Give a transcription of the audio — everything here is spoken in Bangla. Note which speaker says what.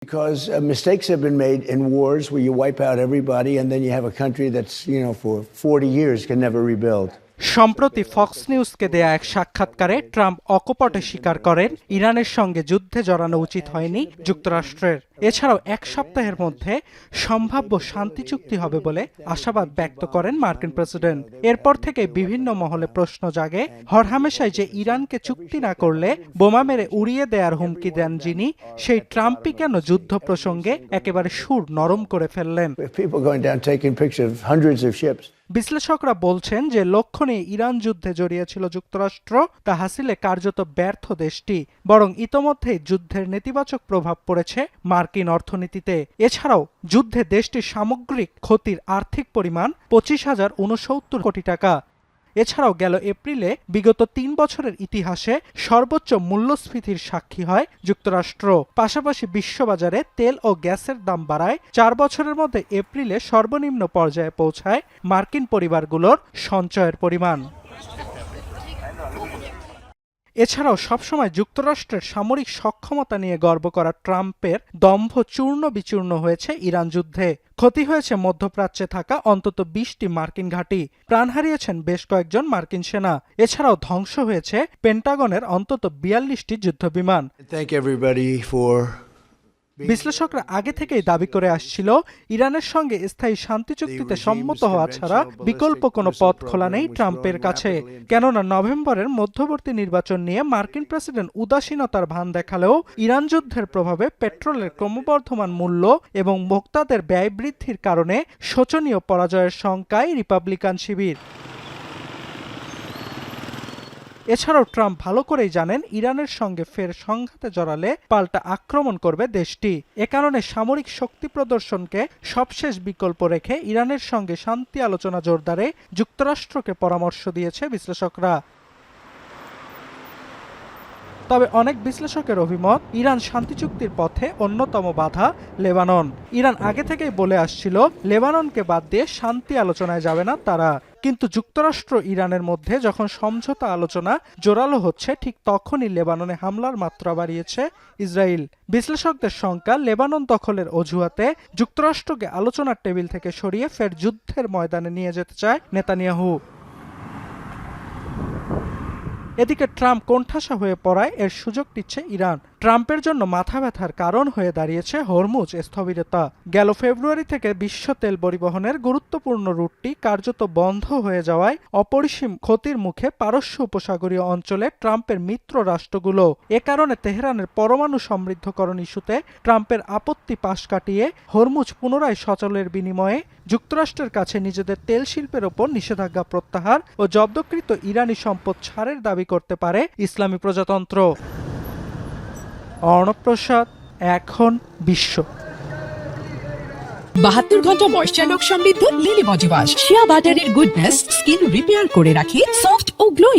Speaker 1: Because mistakes have been made in wars where you wipe out everybody and then you have a country that's, for 40 years can never rebuild.
Speaker 2: সম্প্রতি ফক্স নিউজকে দেয়া এক সাক্ষাৎকারে ট্রাম্প অকপটে স্বীকার করেন ইরানের সঙ্গে যুদ্ধে জড়ানো উচিত হয়নি যুক্তরাষ্ট্রের। এছাড়াও এক সপ্তাহের মধ্যে সম্ভাব্য শান্তি চুক্তি হবে বলে আশাবাদ ব্যক্ত করেন মার্কিন প্রেসিডেন্ট। এরপর থেকে বিভিন্ন মহলে প্রশ্ন জাগে, হরহামেশাই যে ইরানকে চুক্তি না করলে বোমা মেরে উড়িয়ে দেওয়ার হুমকি দেন যিনি, সেই ট্রাম্পই কেন যুদ্ধ প্রসঙ্গে একেবারে সুর নরম করে ফেললেন? বিশ্লেষকরা বলছেন যে লক্ষ্য নিয়ে ইরান যুদ্ধে জড়িয়েছিল যুক্তরাষ্ট্র তা হাসিলে কার্যত ব্যর্থ দেশটি, বরং ইতোমধ্যেই যুদ্ধের নেতিবাচক প্রভাব পড়েছে মার্কিন অর্থনীতিতে। এছাড়াও যুদ্ধে দেশটির সামগ্রিক ক্ষতির আর্থিক পরিমাণ 25,069 কোটি টাকা। এছাড়াও গেল এপ্রিলে বিগত 3 বছরের ইতিহাসে সর্বোচ্চ মূল্যস্ফীতির সাক্ষী হয় যুক্তরাষ্ট্র। পাশাপাশি বিশ্ববাজারে তেল ও গ্যাসের দাম বাড়ায় 4 বছরের মধ্যে এপ্রিলে সর্বনিম্ন পর্যায়ে পৌঁছায় মার্কিন পরিবারগুলোর সঞ্চয়ের পরিমাণ। এছাড়াও সবসময় যুক্তরাষ্ট্রের সামরিক সক্ষমতা নিয়ে গর্ব করা ট্রাম্পের দম্ভ চূর্ণ বিচূর্ণ হয়েছে ইরান যুদ্ধে। ক্ষতি হয়েছে মধ্যপ্রাচ্যে থাকা অন্তত 20টি মার্কিন ঘাঁটি, প্রাণ হারিয়েছেন বেশ কয়েকজন মার্কিন সেনা। এছাড়াও ধ্বংস হয়েছে পেন্টাগনের অন্তত 42টি যুদ্ধবিমান। বিশ্লেষকরা আগে থেকেই দাবি করে আসছিল, ইরানের সঙ্গে স্থায়ী শান্তি চুক্তিতে সম্মত হওয়া ছাড়া বিকল্প কোনো পথ খোলা নেই ট্রাম্পের কাছে। কেননা নভেম্বরের মধ্যবর্তী নির্বাচন নিয়ে মার্কিন প্রেসিডেন্ট উদাসীনতার ভান দেখালেও ইরান যুদ্ধের প্রভাবে পেট্রোলের ক্রমবর্ধমান মূল্য এবং ভোক্তাদের ব্যয় বৃদ্ধির কারণে শোচনীয় পরাজয়ের শঙ্কায় রিপাবলিকান শিবির। এছাড়াও ট্রাম্প ভালো করেই জানেন ইরানের সঙ্গে ফের সংঘাতে জড়ালে পাল্টা আক্রমণ করবে দেশটি। এ কারণে সামরিক শক্তি প্রদর্শনকে সবশেষ বিকল্প রেখে ইরানের সঙ্গে শান্তি আলোচনা জোরদারে যুক্তরাষ্ট্রকে পরামর্শ দিয়েছে বিশ্লেষকরা। তবে অনেক বিশ্লেষকের অভিমত, ইরান শান্তি চুক্তির পথে অন্যতম বাধা লেবানন। ইরান আগে থেকেই বলে আসছিল লেবাননকে বাদ দিয়ে শান্তি আলোচনায় যাবে না তারা। কিন্তু যুক্তরাষ্ট্র ইরানের মধ্যে যখন সমঝোতা আলোচনা জোরালো হচ্ছে, ঠিক তখনই লেবাননে হামলার মাত্রা বাড়িয়েছে ইসরায়েল। বিশ্লেষকদের শঙ্কা, লেবানন দখলের অজুহাতে যুক্তরাষ্ট্রকে আলোচনার টেবিল থেকে সরিয়ে ফের যুদ্ধের ময়দানে নিয়ে যেতে চায় নেতানিয়াহু। এদিকে ট্রাম্প কোণঠাসা হয়ে পড়ায় এর সুযোগ নিচ্ছে ইরান। ট্রাম্পের জন্য মাথা ব্যথার কারণ হয়ে দাঁড়িয়েছে হরমুজ স্থবিরতা। গেল ফেব্রুয়ারি থেকে বিশ্ব তেল পরিবহনের গুরুত্বপূর্ণ রুটটি কার্যত বন্ধ হয়ে যাওয়ায় অপরিসীম ক্ষতির মুখে পারস্য উপসাগরীয় অঞ্চলে ট্রাম্পের মিত্র রাষ্ট্রগুলো। এ কারণে তেহরানের পরমাণু সমৃদ্ধকরণ ইস্যুতে ট্রাম্পের আপত্তি পাশ কাটিয়ে হরমুজ পুনরায় সচলের বিনিময়ে যুক্তরাষ্ট্রের কাছে নিজেদের তেল শিল্পের ওপর নিষেধাজ্ঞা প্রত্যাহার ও জব্দকৃত ইরানি সম্পদ ছাড়ের দাবি করতে পারে ইসলামী প্রজাতন্ত্র। অর্ণব প্রসাদ, এখন বিশ্ব।
Speaker 3: 72 ঘন্টা ময়েশ্চার লক সমৃদ্ধ লিলি বডি ওয়াশ, শিয়া বাটারের গুডনেস স্কিন রিপেয়ার করে রাখে সফট ও গ্লোয়িং।